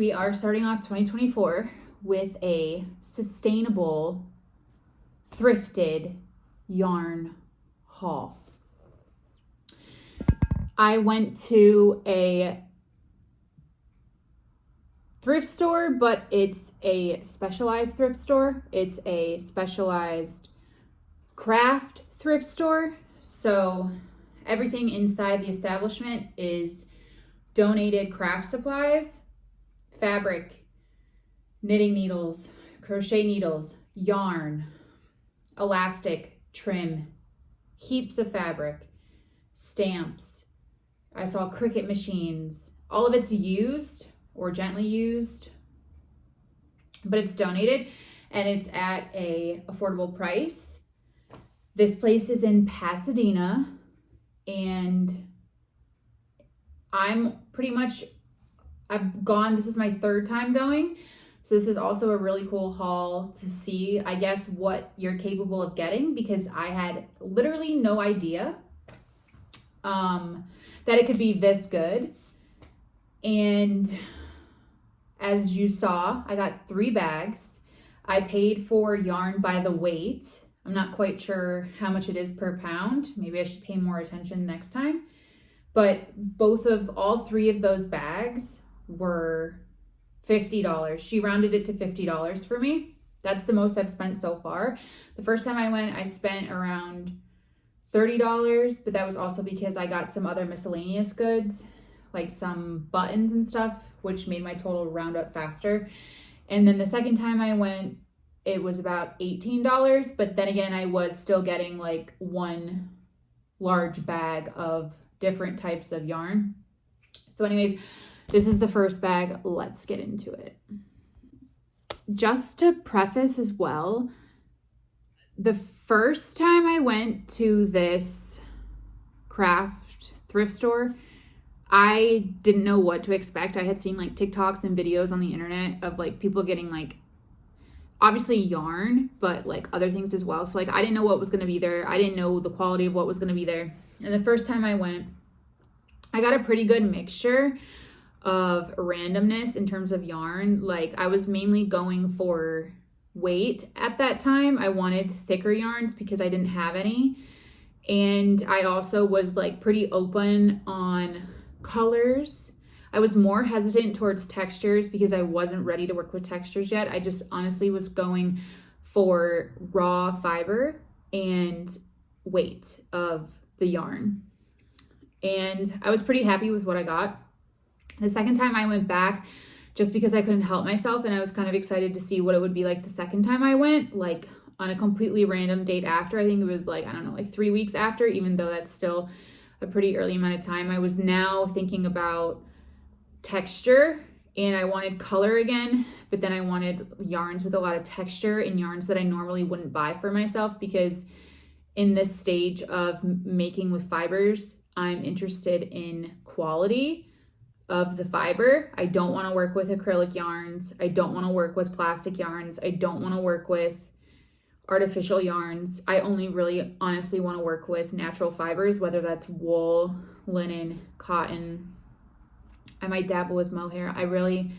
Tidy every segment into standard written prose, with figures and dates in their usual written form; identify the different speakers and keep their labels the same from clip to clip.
Speaker 1: We are starting off 2024 with a sustainable, thrifted yarn haul. I went to a thrift store, but it's a specialized thrift store. It's a specialized craft thrift store. So everything inside the establishment is donated craft supplies, fabric, knitting needles, crochet needles, yarn, elastic, trim, heaps of fabric, stamps. I saw Cricut machines. All of it's used or gently used, but it's donated and it's at a affordable price. This place is in Pasadena, and I've gone, this is my third time going. So this is also a really cool haul to see, I guess, what you're capable of getting, because I had literally no idea that it could be this good. And as you saw, I got 3 bags. I paid for yarn by the weight. I'm not quite sure how much it is per pound. Maybe I should pay more attention next time. But all 3 of those bags were $50. She rounded it to $50 for me. That's the most I've spent so far. The first time I went, I spent around $30, but that was also because I got some other miscellaneous goods, like some buttons and stuff, which made my total round up faster. And then the second time I went, it was about $18, but then again, I was still getting like one large bag of different types of yarn. So anyways, this is the first bag. Let's get into it. Just to preface as well, the first time I went to this craft thrift store, I didn't know what to expect. I had seen like TikToks and videos on the internet of like people getting like obviously yarn, but like other things as well. So like I didn't know what was going to be there. I didn't know the quality of what was going to be there. And the first time I went, I got a pretty good mixture of randomness in terms of yarn. Like I was mainly going for weight at that time. I wanted thicker yarns because I didn't have any. And I also was like pretty open on colors. I was more hesitant towards textures because I wasn't ready to work with textures yet. I just honestly was going for raw fiber and weight of the yarn. And I was pretty happy with what I got. The second time I went back, just because I couldn't help myself, and I was kind of excited to see what it would be like the second time I went, like on a completely random date after. I think it was like, I don't know, like 3 weeks after, even though that's still a pretty early amount of time. I was now thinking about texture, and I wanted color again, but then I wanted yarns with a lot of texture and yarns that I normally wouldn't buy for myself, because in this stage of making with fibers, I'm interested in quality of the fiber. I don't want to work with acrylic yarns. I don't want to work with plastic yarns. I don't want to work with artificial yarns. I only really honestly want to work with natural fibers, whether that's wool, linen, cotton. I might dabble with mohair. I really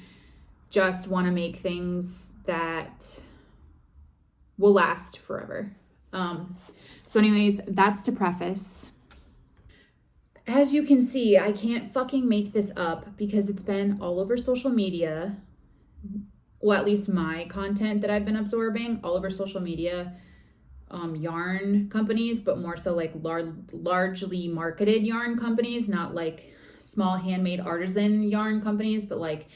Speaker 1: just want to make things that will last forever. So anyways, that's to preface. As you can see, I can't fucking make this up because it's been all over social media. Well, at least my content that I've been absorbing all over social media, yarn companies, but more so like largely marketed yarn companies, not like small handmade artisan yarn companies, but like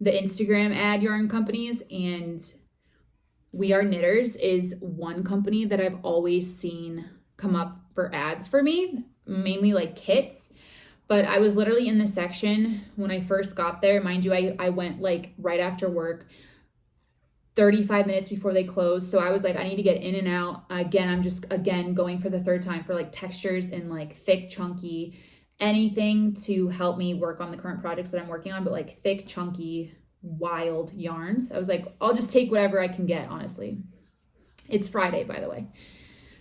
Speaker 1: the Instagram ad yarn companies. And We Are Knitters is one company that I've always seen come up for ads for me, mainly like kits. But I was literally in the section when I first got there. Mind you, I went like right after work, 35 minutes before they closed. So I was like, I need to get in and out. Again, I'm just, going for the third time for like textures and like thick, chunky, anything to help me work on the current projects that I'm working on, but like thick, chunky, wild yarns. I was like, I'll just take whatever I can get, honestly. It's Friday, by the way.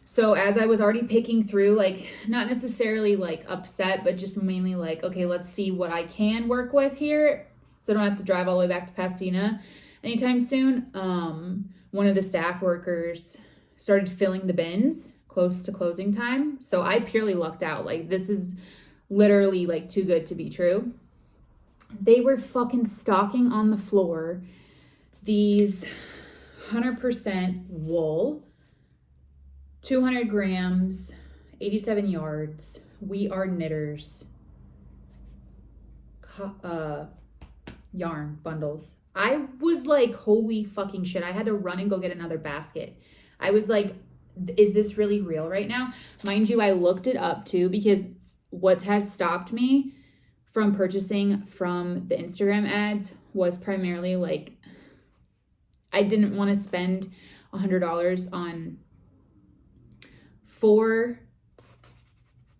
Speaker 1: So as I was already picking through, like not necessarily like upset, but just mainly like, okay, let's see what I can work with here. so I don't have to drive all the way back to Pasadena anytime soon. One of the staff workers started filling the bins close to closing time. So I purely lucked out. Like, this is literally like too good to be true. They were fucking stocking on the floor these 100% wool, 200 grams, 87 yards. We are knitters. Yarn bundles. I was like, holy fucking shit. I had to run and go get another basket. I was like, is this really real right now? Mind you, I looked it up too, because what has stopped me from purchasing from the Instagram ads was primarily like, I didn't want to spend $100 on 4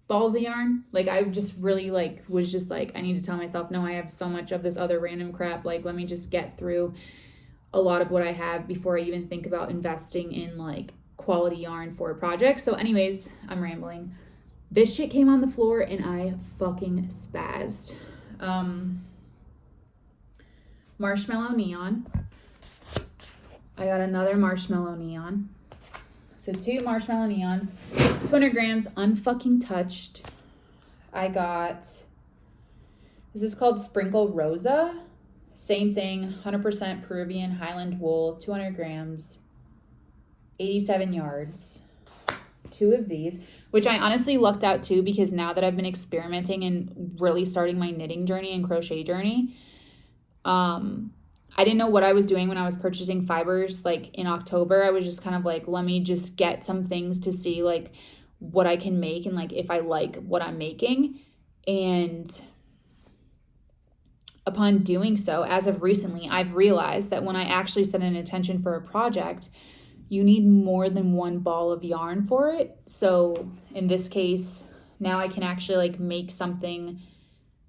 Speaker 1: balls of yarn. Like, I just really like was just like, I need to tell myself, no, I have so much of this other random crap. Like, let me just get through a lot of what I have before I even think about investing in like quality yarn for a project. So anyways, I'm rambling. This shit came on the floor and I fucking spazzed. Marshmallow neon. I got another marshmallow neon. So 2 marshmallow neons, 200 grams, unfucking touched. I got, this is called Sprinkle Rosa. Same thing, 100% Peruvian Highland wool, 200 grams, 87 yards. 2 of these, which I honestly lucked out too, because now that I've been experimenting and really starting my knitting journey and crochet journey, I didn't know what I was doing when I was purchasing fibers. Like in October, I was just kind of like, let me just get some things to see like what I can make and like if I like what I'm making. And upon doing so, as of recently, I've realized that when I actually set an intention for a project, you need more than 1 ball of yarn for it. So in this case, now I can actually like make something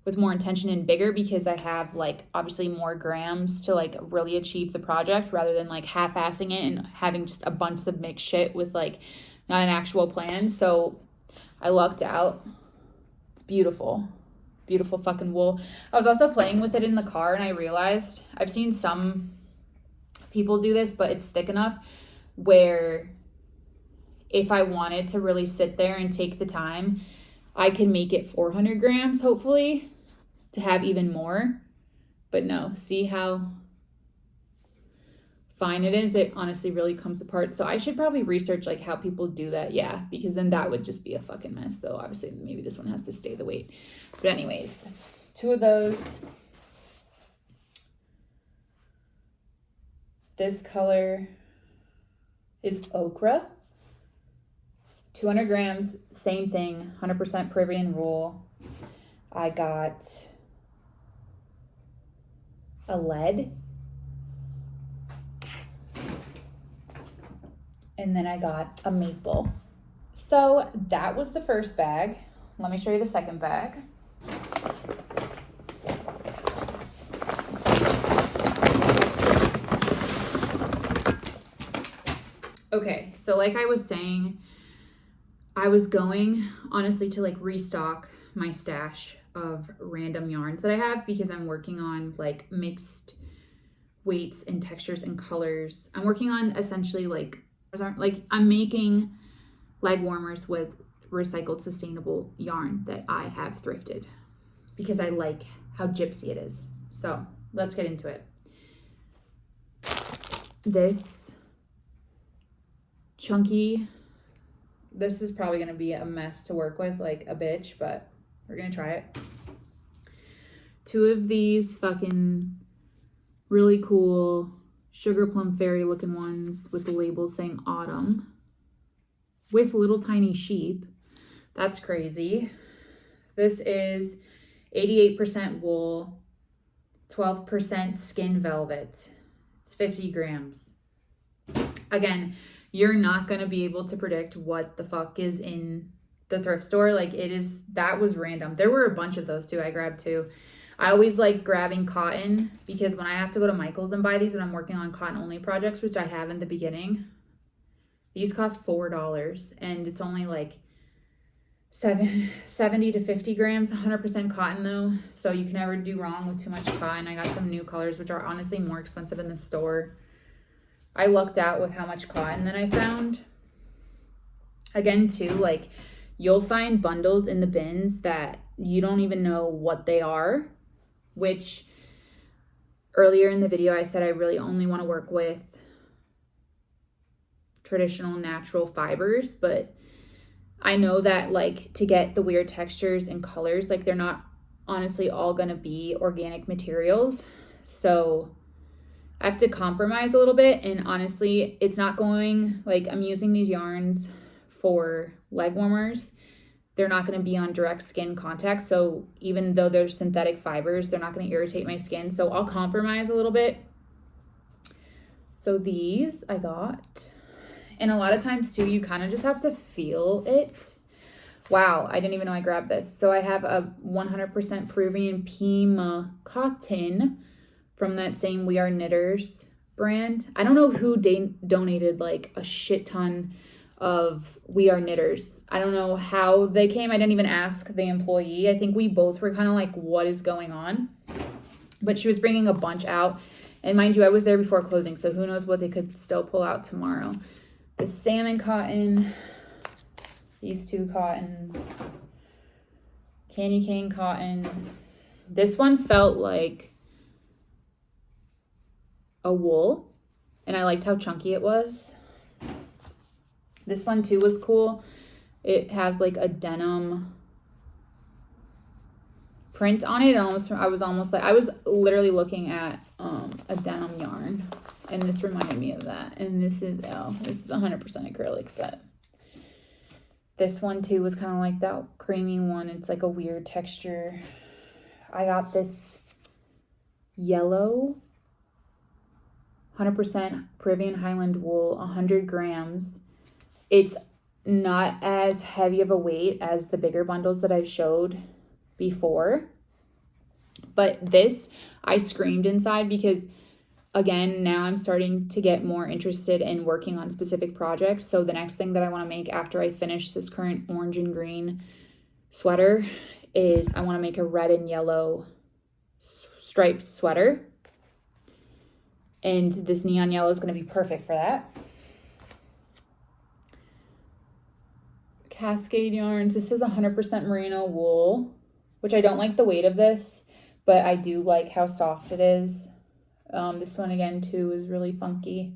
Speaker 1: with more intention and bigger, because I have like obviously more grams to like really achieve the project, rather than like half-assing it and having just a bunch of mixed shit with like not an actual plan. So I lucked out. It's beautiful. Beautiful fucking wool. I was also playing with it in the car and I realized, I've seen some people do this, but it's thick enough where if I wanted to really sit there and take the time, I can make it 400 grams, hopefully, to have even more. But no, see how fine it is? It honestly really comes apart. So I should probably research like how people do that. Yeah, because then that would just be a fucking mess. So obviously maybe this one has to stay the weight. But anyways, 2 of those. This color is okra. 200 grams, same thing, 100% Peruvian wool. I got a lead. And then I got a maple. So that was the first bag. Let me show you the second bag. Okay, so like I was saying, I was going honestly to like restock my stash of random yarns that I have, because I'm working on like mixed weights and textures and colors. I'm working on essentially like I'm making leg warmers with recycled sustainable yarn that I have thrifted, because I like how gypsy it is. So let's get into it. This chunky, this is probably going to be a mess to work with, like a bitch, but we're going to try it. 2 of these fucking really cool sugar plum fairy looking ones with the label saying autumn with little tiny sheep. That's crazy. This is 88% wool, 12% skin velvet. It's 50 grams. Again, you're not going to be able to predict what the fuck is in the thrift store. Like that was random. There were a bunch of those too. I grabbed 2. I always like grabbing cotton, because when I have to go to Michael's and buy these when I'm working on cotton only projects, which I have in the beginning, these cost $4 and it's only like 70 to 50 grams, 100% cotton though. So you can never do wrong with too much cotton. I got some new colors, which are honestly more expensive in the store. I lucked out with how much cotton that I found. Again, too, like you'll find bundles in the bins that you don't even know what they are, which earlier in the video, I said I really only want to work with traditional natural fibers, but I know that like to get the weird textures and colors, like they're not honestly all going to be organic materials. So I have to compromise a little bit. And honestly, it's not going, like I'm using these yarns for leg warmers. They're not going to be on direct skin contact. So even though they're synthetic fibers, they're not going to irritate my skin. So I'll compromise a little bit. So these I got. And a lot of times too, you kind of just have to feel it. Wow, I didn't even know I grabbed this. So I have a 100% Peruvian Pima cotton from that same We Are Knitters brand. I don't know who donated like a shit ton of We Are Knitters. I don't know how they came. I didn't even ask the employee. I think we both were kind of like, what is going on? But she was bringing a bunch out. And mind you, I was there before closing, so who knows what they could still pull out tomorrow. The salmon cotton, these two cottons, candy cane cotton. This one felt like a wool, and I liked how chunky it was. This one too was cool. It has like a denim print on it. And I was literally looking at a denim yarn, and this reminded me of that. And this is 100% acrylic, but this one too was kind of like that creamy one. It's like a weird texture. I got this yellow 100% Peruvian Highland wool, 100 grams. It's not as heavy of a weight as the bigger bundles that I showed before. But this, I screamed inside because, again, now I'm starting to get more interested in working on specific projects. So the next thing that I want to make after I finish this current orange and green sweater is I want to make a red and yellow striped sweater. And this neon yellow is going to be perfect for that. Cascade yarns. This is 100% merino wool, which I don't like the weight of this, but I do like how soft it is. This one again too is really funky.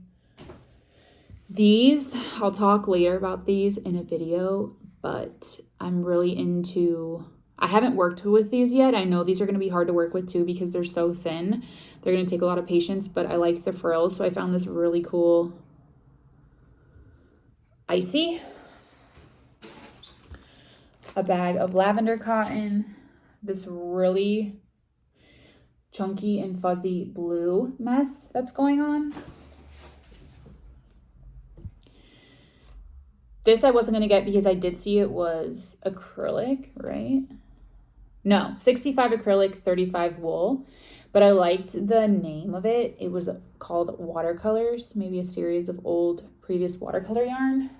Speaker 1: These, I'll talk later about these in a video, but I'm really into, I haven't worked with these yet. I know these are going to be hard to work with too because they're so thin. They're going to take a lot of patience, but I like the frills. So I found this really cool icy. A bag of lavender cotton. This really chunky and fuzzy blue mess that's going on. This I wasn't going to get because I did see it was acrylic, right? No, 65 acrylic, 35 wool. But I liked the name of it. It was called Watercolors, maybe a series of old previous watercolor yarn.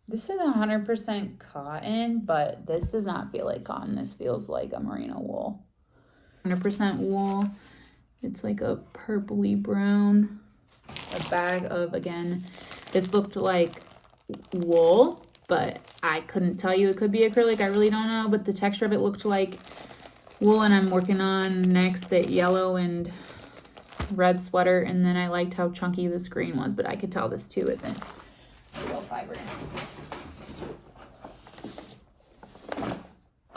Speaker 1: This is 100% cotton, but this does not feel like cotton. This feels like a merino wool. 100% wool. It's like a purpley brown. A bag of, again, this looked like wool, but I couldn't tell you. It could be acrylic. I really don't know, but the texture of it looked like wool, and I'm working on next that yellow and red sweater, and then I liked how chunky this green was, but I could tell this too isn't real fiber.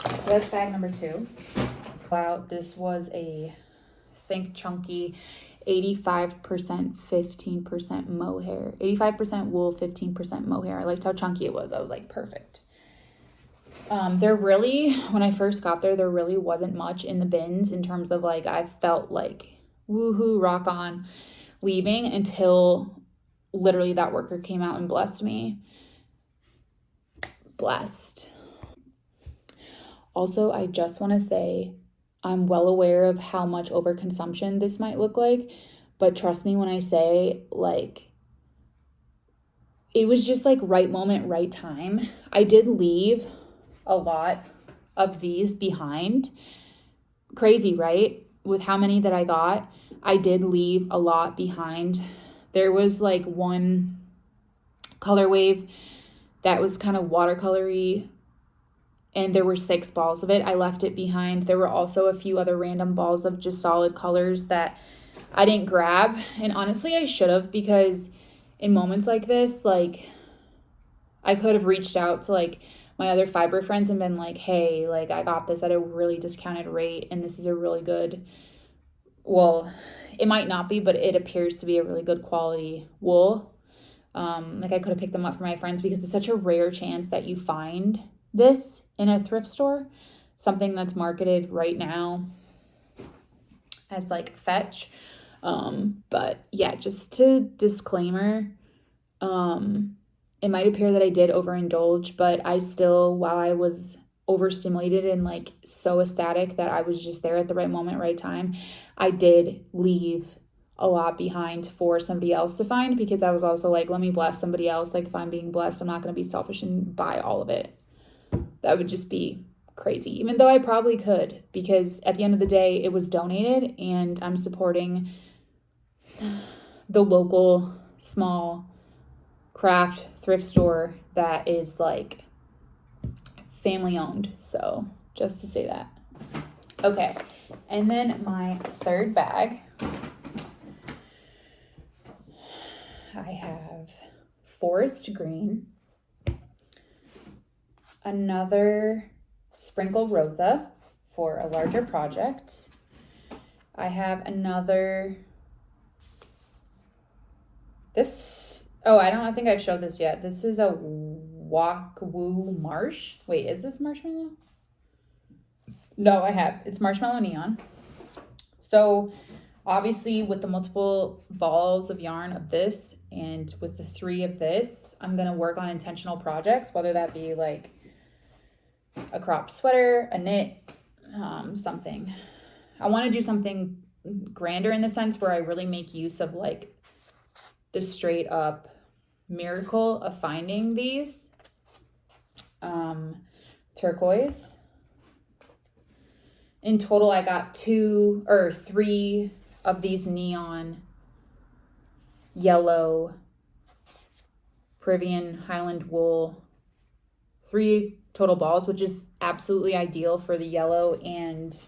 Speaker 1: So that's bag number 2. Wow, this was a think chunky 85% 15% mohair. 85% wool, 15% mohair. I liked how chunky it was. I was like, perfect. There really, when I first got there really wasn't much in the bins in terms of like, I felt like woohoo, rock on leaving until literally that worker came out and blessed me. Blessed. Also, I just want to say I'm well aware of how much overconsumption this might look like, but trust me when I say, like, it was just like right moment, right time. I did leave a lot of these behind. Crazy, right? With how many that I got, I did leave a lot behind. There was like one color wave that was kind of watercolory, and there were 6 balls of it. I left it behind. There were also a few other random balls of just solid colors that I didn't grab. And honestly, I should have, because in moments like this, like, I could have reached out to like my other fiber friends and been like, hey, like, I got this at a really discounted rate, and this is a really good, well, it might not be, but it appears to be a really good quality wool. Like, I could have picked them up for my friends, because it's such a rare chance that you find this in a thrift store, something that's marketed right now as like fetch. But yeah, just to disclaimer, it might appear that I did overindulge, but I still, while I was overstimulated and like so ecstatic that I was just there at the right moment, right time, I did leave a lot behind for somebody else to find, because I was also like, let me bless somebody else. Like, if I'm being blessed, I'm not going to be selfish and buy all of it. That would just be crazy, even though I probably could, because at the end of the day, it was donated and I'm supporting the local small craft thrift store that is like family owned. So just to say that. Okay. And then my third bag, I have forest green, another sprinkle rosa for a larger project. I have another, I think I've showed this yet. This is a Wakwoo Marsh. Wait, is this marshmallow? No, I have. It's marshmallow neon. So obviously with the multiple balls of yarn of this and with the 3 of this, I'm going to work on intentional projects, whether that be like a cropped sweater, a knit, something. I want to do something grander in the sense where I really make use of like the straight up miracle of finding these turquoise. In total, I got 2 or 3 of these neon yellow Peruvian Highland wool, 3 total balls, which is absolutely ideal for the yellow and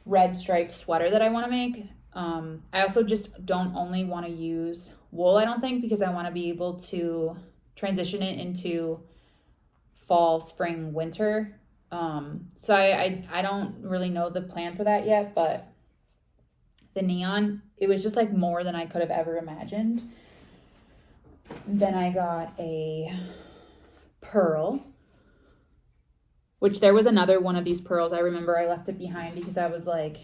Speaker 1: red striped sweater that I want to make. I also just don't only want to use wool, I don't think, because I want to be able to transition it into fall, spring, winter. So I don't really know the plan for that yet, but the neon, it was just like more than I could have ever imagined. Then I got a pearl, which there was another one of these pearls. I remember I left it behind because I was like,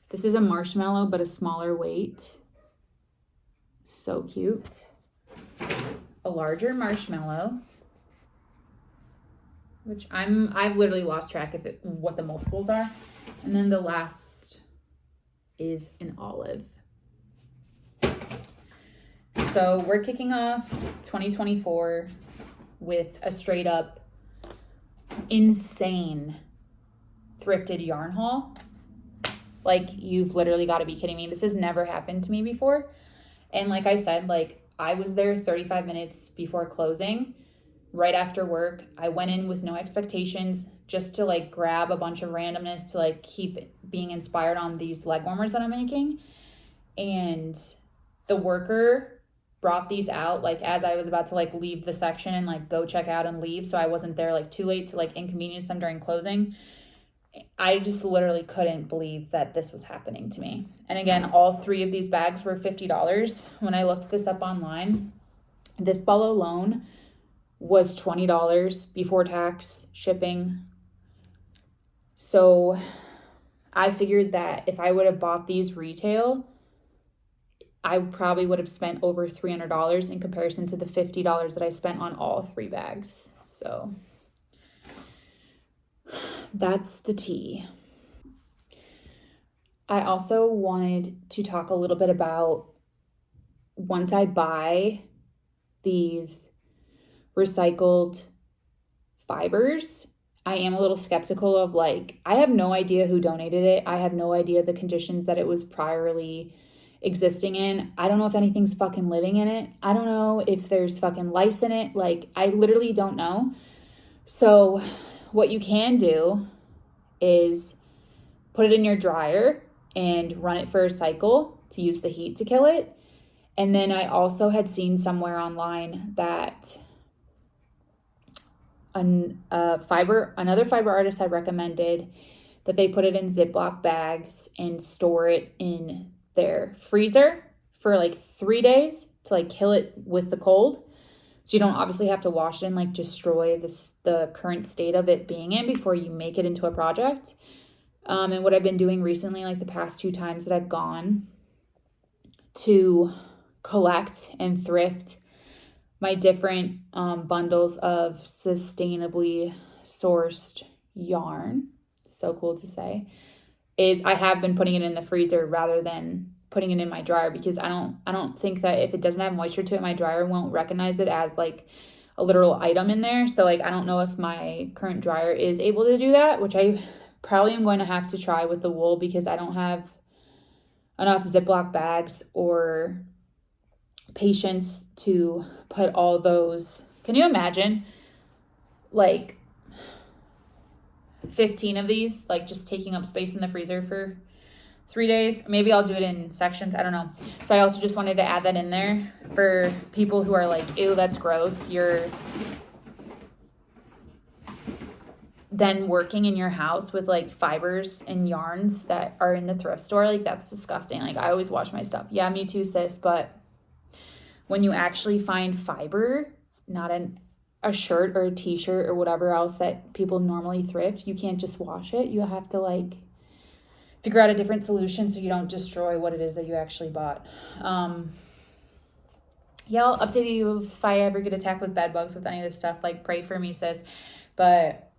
Speaker 1: this is a marshmallow, but a smaller weight. So cute. A larger marshmallow, which I've literally lost track of what the multiples are. And then the last is an olive. So we're kicking off 2024 with a straight up insane thrifted yarn haul. Like, you've literally got to be kidding me. This has never happened to me before. And like I said, like, I was there 35 minutes before closing, right after work. I went in with no expectations, just to like grab a bunch of randomness to like keep being inspired on these leg warmers that I'm making. And the worker brought these out like as I was about to like leave the section and like go check out and leave, so I wasn't there like too late to like inconvenience them during closing. I just literally couldn't believe that this was happening to me. And again, all 3 of these bags were $50. When I looked this up online, this ball alone was $20 before tax, shipping. So I figured that if I would have bought these retail, I probably would have spent over $300 in comparison to the $50 that I spent on all 3 bags. So that's the tea. I also wanted to talk a little bit about once I buy these recycled fibers, I am a little skeptical of like, I have no idea who donated it. I have no idea the conditions that it was priorly existing in. I don't know if anything's fucking living in it. I don't know if there's fucking lice in it. Like, I literally don't know. So what you can do is put it in your dryer and run it for a cycle to use the heat to kill it. And then I also had seen somewhere online that another fiber artist had recommended that they put it in Ziploc bags and store it in their freezer for like 3 days to like kill it with the cold. So you don't obviously have to wash it and like destroy the current state of it being in before you make it into a project. And what I've been doing recently, like the past 2 times that I've gone to collect and thrift my different bundles of sustainably sourced yarn, so cool to say, is I have been putting it in the freezer rather than putting it in my dryer, because I don't think that if it doesn't have moisture to it, my dryer won't recognize it as like a literal item in there. So like, I don't know if my current dryer is able to do that, which I probably am going to have to try with the wool, because I don't have enough Ziploc bags or patience to put all those. Can you imagine like 15 of these like just taking up space in the freezer for 3 days? Maybe I'll do it in sections, I don't know. So I also just wanted to add that in there for people who are like, ew, that's gross. You're then working in your house with like fibers and yarns that are in the thrift store. Like, that's disgusting. Like, I always wash my stuff. Yeah, me too, sis. But when you actually find fiber, not a shirt or a t-shirt or whatever else that people normally thrift, you can't just wash it. You have to like figure out a different solution so you don't destroy what it is that you actually bought. Yeah, I'll update you if I ever get attacked with bed bugs with any of this stuff. Like, pray for me, sis. But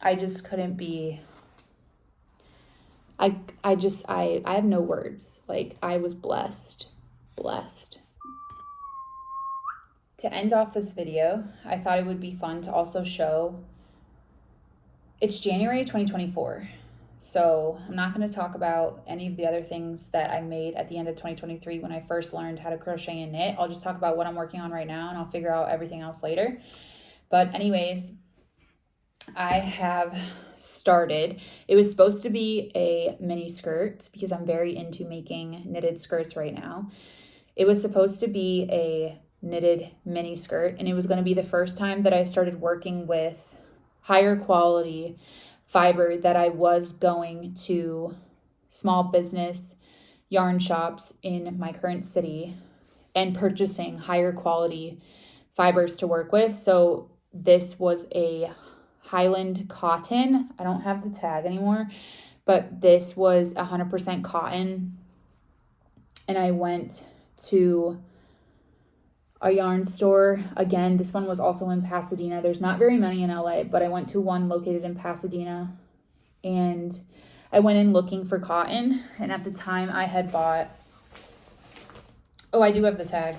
Speaker 1: I just couldn't be, I have no words. Like, I was blessed. To end off this video, I thought it would be fun to also show, it's January 2024. So I'm not going to talk about any of the other things that I made at the end of 2023 when I first learned how to crochet and knit. I'll just talk about what I'm working on right now, and I'll figure out everything else later. But anyways, I have started. It was supposed to be a mini skirt because I'm very into making knitted skirts right now. It was supposed to be a knitted mini skirt, and it was going to be the first time that I started working with higher quality fiber, that I was going to small business yarn shops in my current city and purchasing higher quality fibers to work with. So this was a Highland cotton. I don't have the tag anymore, but this was 100% cotton. And I went to a yarn store. Again, this one was also in Pasadena. There's not very many in LA, but I went to one located in Pasadena, and I went in looking for cotton. And at the time I had bought, oh, I do have the tag,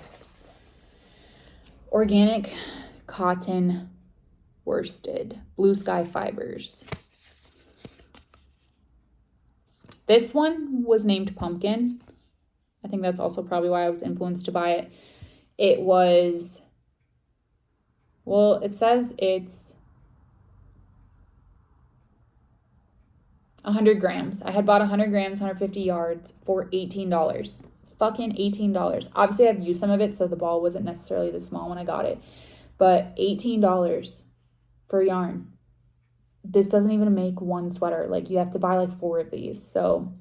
Speaker 1: organic cotton worsted blue sky fibers. This one was named Pumpkin. I think that's also probably why I was influenced to buy it. It was, well, it says it's 100 grams. I had bought 100 grams, 150 yards for $18. Fucking $18. Obviously, I've used some of it, so the ball wasn't necessarily this small when I got it. But $18 for yarn. This doesn't even make one sweater. Like, you have to buy like 4 of these. So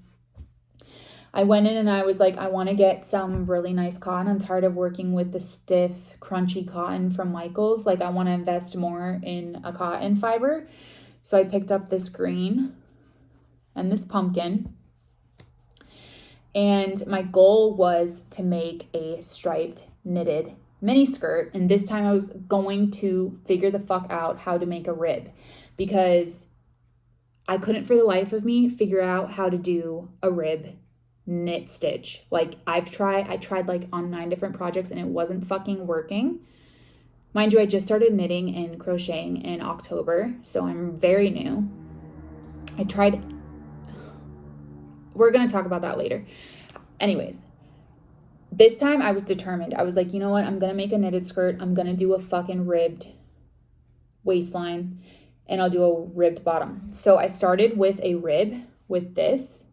Speaker 1: I went in and I was like, I want to get some really nice cotton. I'm tired of working with the stiff, crunchy cotton from Michaels. Like, I want to invest more in a cotton fiber. So I picked up this green and this pumpkin. And my goal was to make a striped knitted mini skirt. And this time I was going to figure the fuck out how to make a rib, because I couldn't for the life of me figure out how to do a rib knit stitch. Like I tried like on 9 different projects and it wasn't fucking working. Mind you, I just started knitting and crocheting in October, so I'm very new. We're going to talk about that later. Anyways, this time I was determined. I was like, you know what? I'm going to make a knitted skirt. I'm going to do a fucking ribbed waistline and I'll do a ribbed bottom. So I started with a rib with this.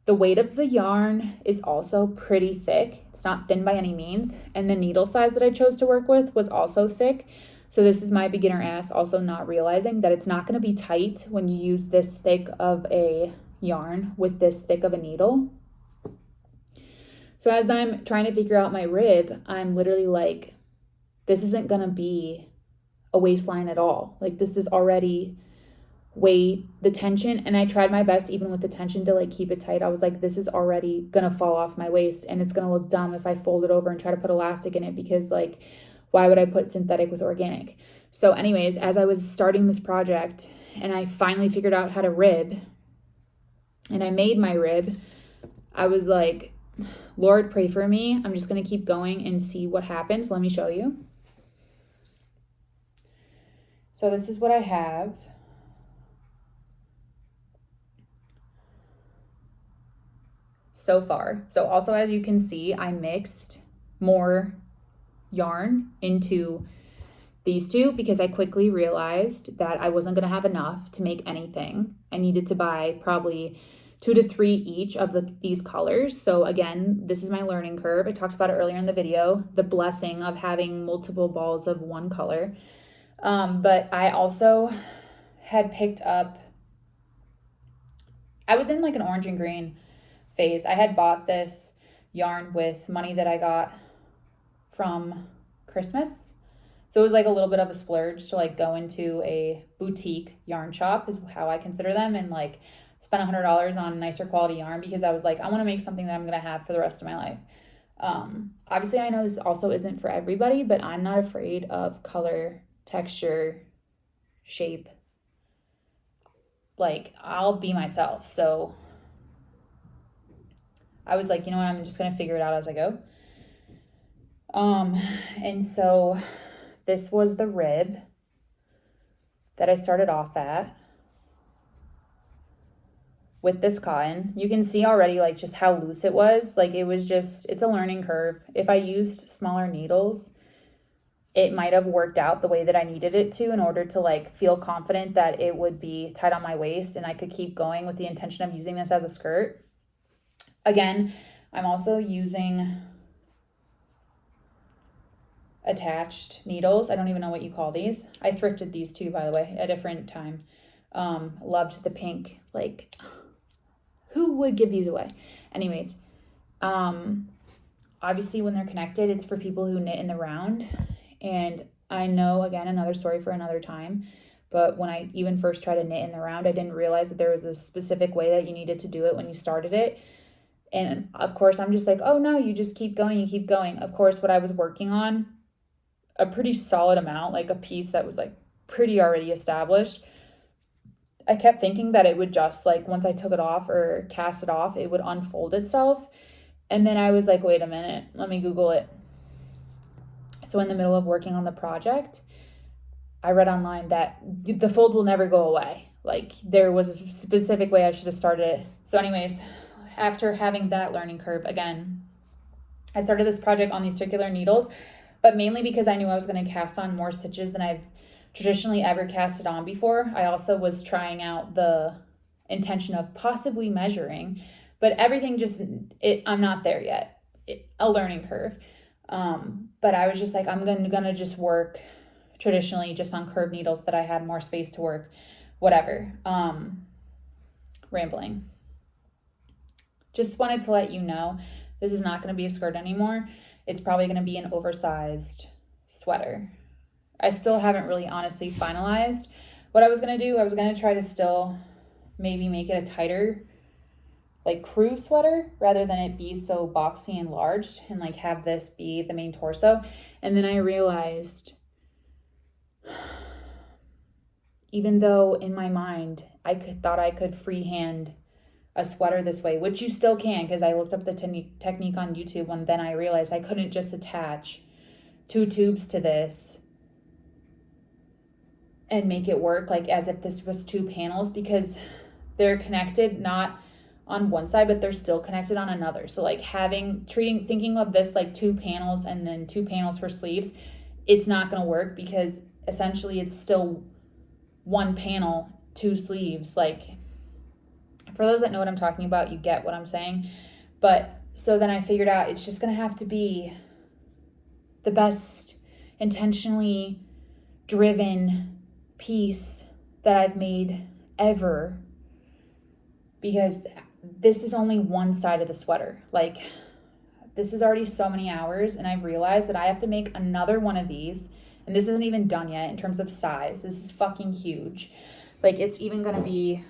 Speaker 1: The weight of the yarn is also pretty thick. It's not thin by any means. And the needle size that I chose to work with was also thick. So this is my beginner ass also not realizing that it's not going to be tight when you use this thick of a yarn with this thick of a needle. So as I'm trying to figure out my rib, I'm literally like, this isn't going to be a waistline at all. Like this is already weight, the tension, and I tried my best even with the tension to like keep it tight. I was like, this is already gonna fall off my waist and it's gonna look dumb if I fold it over and try to put elastic in it, because like, why would I put synthetic with organic? So anyways, as I was starting this project and I finally figured out how to rib and I made my rib, I was like, Lord, pray for me. I'm just gonna keep going and see what happens. Let me show you. So this is what I have. So far. So also, as you can see, I mixed more yarn into these two because I quickly realized that I wasn't going to have enough to make anything. I needed to buy probably 2 to 3 each of these colors. So again, this is my learning curve. I talked about it earlier in the video, the blessing of having multiple balls of one color. But I also had picked up, I was in like an orange and green phase. I had bought this yarn with money that I got from Christmas. So it was like a little bit of a splurge to like go into a boutique yarn shop is how I consider them, and like spend $100 on nicer quality yarn because I was like, I want to make something that I'm going to have for the rest of my life. Obviously I know this also isn't for everybody, but I'm not afraid of color, texture, shape. Like I'll be myself. So I was like, you know what, I'm just going to figure it out as I go. And so this was the rib that I started off at with this cotton. You can see already like just how loose it was. Like it was just, it's a learning curve. If I used smaller needles, it might have worked out the way that I needed it to in order to like feel confident that it would be tight on my waist and I could keep going with the intention of using this as a skirt. Again, I'm also using attached needles. I don't even know what you call these. I thrifted these too, by the way, at a different time. Loved the pink. Like, who would give these away? Anyways, obviously when they're connected, it's for people who knit in the round. And I know, again, another story for another time. But when I even first tried to knit in the round, I didn't realize that there was a specific way that you needed to do it when you started it. And of course, I'm just like, oh no, you just keep going, you keep going. Of course, what I was working on, a pretty solid amount, like a piece that was like pretty already established. I kept thinking that it would just like, once I took it off or cast it off, it would unfold itself. And then I was like, wait a minute, let me Google it. So in the middle of working on the project, I read online that the fold will never go away. Like there was a specific way I should have started it. So anyways, after having that learning curve, again, I started this project on these circular needles, but mainly because I knew I was going to cast on more stitches than I've traditionally ever casted on before. I also was trying out the intention of possibly measuring, but everything just, I'm not there yet. A learning curve. But I was just like, I'm gonna just work traditionally just on curved needles that I have more space to work, whatever. Rambling. Just wanted to let you know, this is not going to be a skirt anymore. It's probably going to be an oversized sweater. I still haven't really honestly finalized what I was going to do. I was going to try to still maybe make it a tighter like crew sweater rather than it be so boxy and large and like have this be the main torso. And then I realized, even though in my mind I thought I could freehand a sweater this way, which you still can, because I looked up the technique on YouTube, and then I realized I couldn't just attach 2 tubes to this and make it work like as if this was 2 panels, because they're connected not on one side, but they're still connected on another. So like thinking of this like 2 panels and then 2 panels for sleeves, it's not going to work, because essentially it's still 1 panel, 2 sleeves. Like, for those that know what I'm talking about, you get what I'm saying. But so then I figured out it's just going to have to be the best intentionally driven piece that I've made ever, because this is only one side of the sweater. Like, this is already so many hours, and I've realized that I have to make another one of these, and this isn't even done yet in terms of size. This is fucking huge. Like, it's even going to be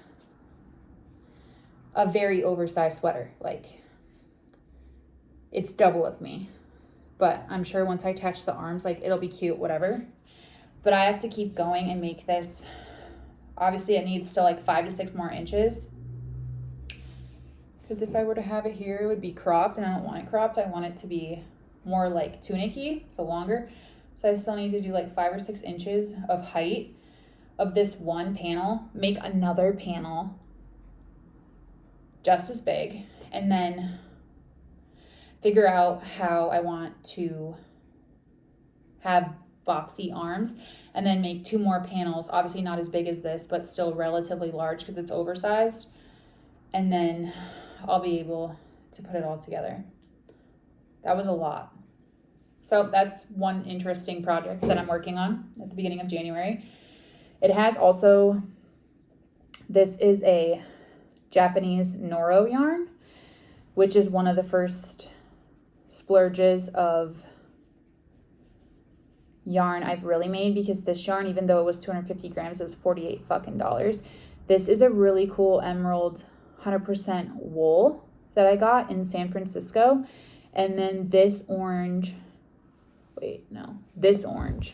Speaker 1: a very oversized sweater. Like, it's double of me. But I'm sure once I attach the arms, like, it'll be cute, whatever. But I have to keep going and make this. Obviously, it needs still like 5 to 6 more inches. Because if I were to have it here, it would be cropped, and I don't want it cropped. I want it to be more like tunic-y, so longer. So I still need to do like 5 or 6 inches of height of this one panel, make another panel just as big, and then figure out how I want to have boxy arms, and then make 2 more panels, obviously not as big as this, but still relatively large because it's oversized. And then I'll be able to put it all together. That was a lot. So that's one interesting project that I'm working on at the beginning of January. It has also, this is a Japanese Noro yarn, which is one of the first splurges of yarn I've really made, because this yarn, even though it was 250 grams, it was $48 fucking dollars. This is a really cool emerald 100% wool that I got in San Francisco. And then this orange, this orange.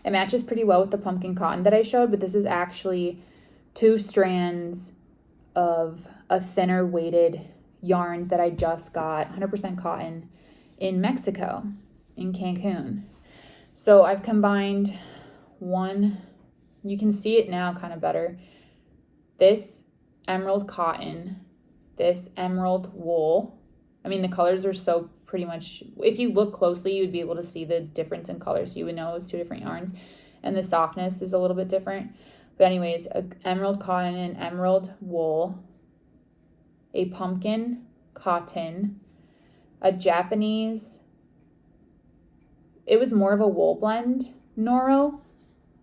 Speaker 1: It matches pretty well with the pumpkin cotton that I showed, but this is actually 2 strands of a thinner weighted yarn that I just got, 100% cotton, in Mexico, in Cancun. So I've combined one, you can see it now kind of better, this emerald cotton, this emerald wool. I mean, the colors are so pretty much, if you look closely, you would be able to see the difference in colors. So you would know it's 2 different yarns, and the softness is a little bit different. But anyways, emerald cotton and emerald wool, a pumpkin cotton, a Japanese, it was more of a wool blend Noro,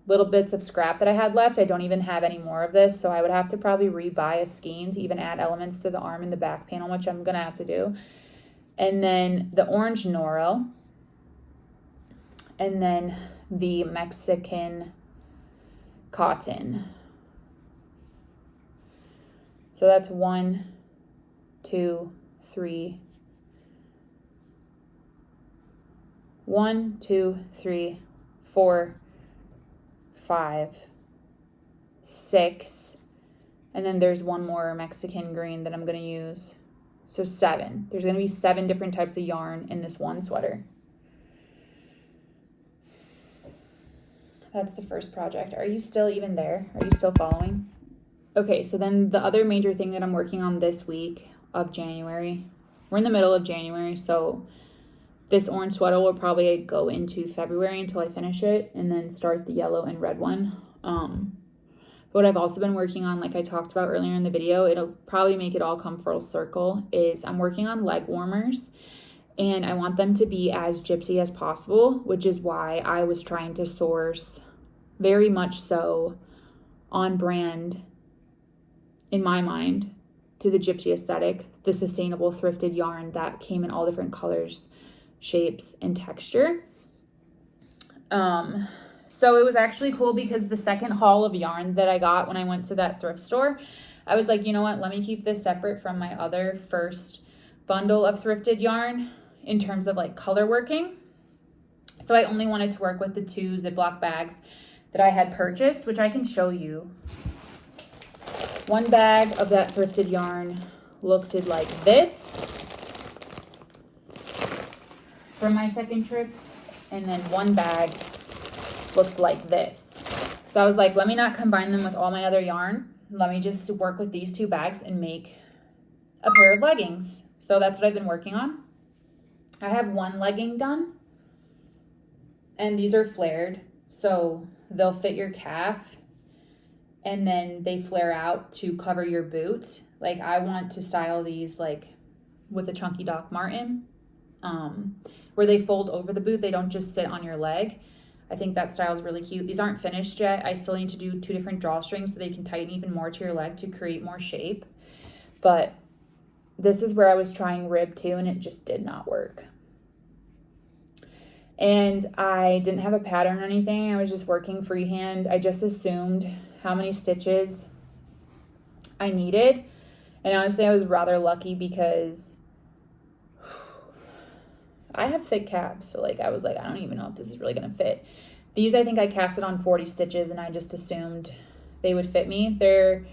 Speaker 1: little bits of scrap that I had left. I don't even have any more of this, so I would have to probably rebuy a skein to even add elements to the arm and the back panel, which I'm going to have to do. And then the orange Noro, and then the Mexican cotton. So that's 1, 2, 3. 1, 2, 3, 4, 5, 6, and then there's one more Mexican green that I'm going to use. So 7. There's going to be 7 different types of yarn in this one sweater. That's the first project. Are you still even there? Are you still following? Okay, so then the other major thing that I'm working on this week of January, we're in the middle of January, so this orange sweater will probably go into February until I finish it, and then start the yellow and red one. What I've also been working on, like I talked about earlier in the video, it'll probably make it all come full circle, is I'm working on leg warmers, and I want them to be as gypsy as possible, which is why I was trying to source very much so on brand, in my mind, to the gypsy aesthetic, the sustainable thrifted yarn that came in all different colors, shapes, and texture. So it was actually cool because the second haul of yarn that I got when I went to that thrift store, I was like, you know what, let me keep this separate from my other first bundle of thrifted yarn in terms of like color working. So I only wanted to work with the 2 Ziploc bags that I had purchased, which I can show you. One bag of that thrifted yarn looked like this from my second trip, and then one bag looked like this. So I was like, let me not combine them with all my other yarn. Let me just work with these 2 bags and make a pair of leggings. So that's what I've been working on. I have one legging done, and these are flared, so they'll fit your calf, and then they flare out to cover your boot. Like, I want to style these like with a chunky Doc Marten, where they fold over the boot. They don't just sit on your leg. I think that style is really cute. These aren't finished yet. I still need to do 2 different drawstrings so they can tighten even more to your leg to create more shape. But this is where I was trying rib too, and it just did not work. And I didn't have a pattern or anything. I was just working freehand. I just assumed how many stitches I needed. And honestly, I was rather lucky because I have thick calves. So like, I was like, I don't even know if this is really going to fit. These, I think I casted on 40 stitches, and I just assumed they would fit me. They're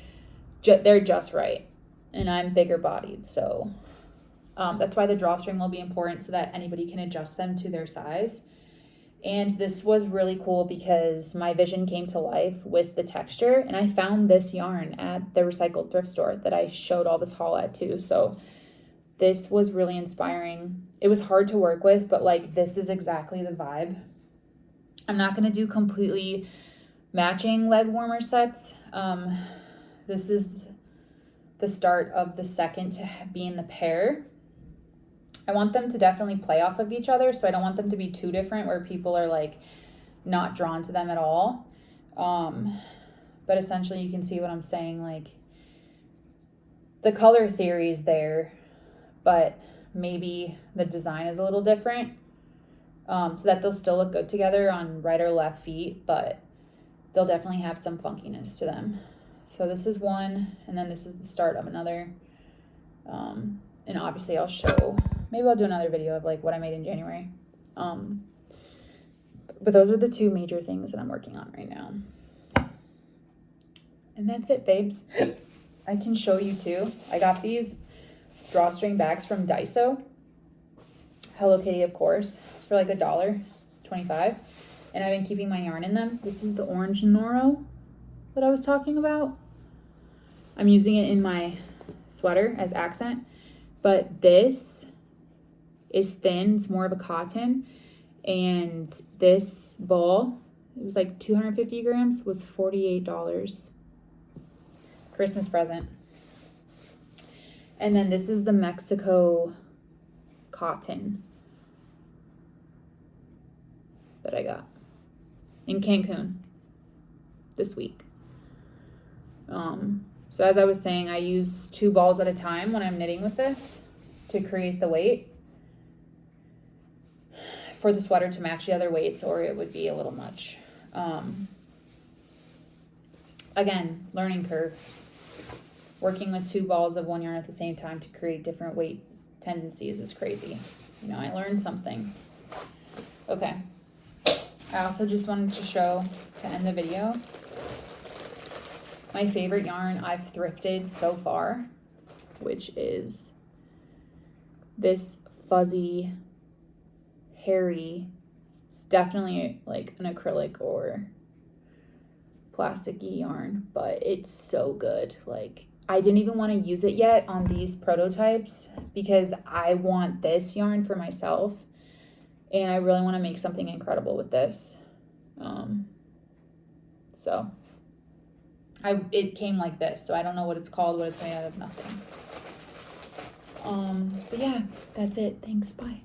Speaker 1: just right. And I'm bigger bodied. So that's why the drawstring will be important, so that anybody can adjust them to their size. And this was really cool because my vision came to life with the texture, and I found this yarn at the recycled thrift store that I showed all this haul at too. So this was really inspiring. It was hard to work with, but like, this is exactly the vibe. I'm not going to do completely matching leg warmer sets. This is the start of the second to be in the pair. I want them to definitely play off of each other, so I don't want them to be too different where people are like not drawn to them at all. But essentially you can see what I'm saying. Like, the color theory is there, but maybe the design is a little different, so that they'll still look good together on right or left feet, but they'll definitely have some funkiness to them. So this is one, and then this is the start of another. And obviously I'll show, maybe I'll do another video of like what I made in January. But those are the 2 major things that I'm working on right now. And that's it, babes. I can show you too. I got these drawstring bags from Daiso. Hello Kitty, of course, for like $1.25. And I've been keeping my yarn in them. This is the orange Noro that I was talking about. I'm using it in my sweater as accent, but this is thin. It's more of a cotton, and this ball, it was like 250 grams, was $48. Christmas present. And then this is the Mexico cotton that I got in Cancun this week. So as I was saying, I use 2 balls at a time when I'm knitting with this to create the weight for the sweater to match the other weights, or it would be a little much. Again, learning curve. Working with 2 balls of one yarn at the same time to create different weight tendencies is crazy. You know, I learned something. Okay. I also just wanted to show, to end the video, my favorite yarn I've thrifted so far, which is this fuzzy, hairy, it's definitely like an acrylic or plasticky yarn, but it's so good. Like, I didn't even want to use it yet on these prototypes because I want this yarn for myself, and I really want to make something incredible with this. So it came like this, so I don't know what it's called, what it's made out of, nothing. But yeah, that's it. Thanks, bye.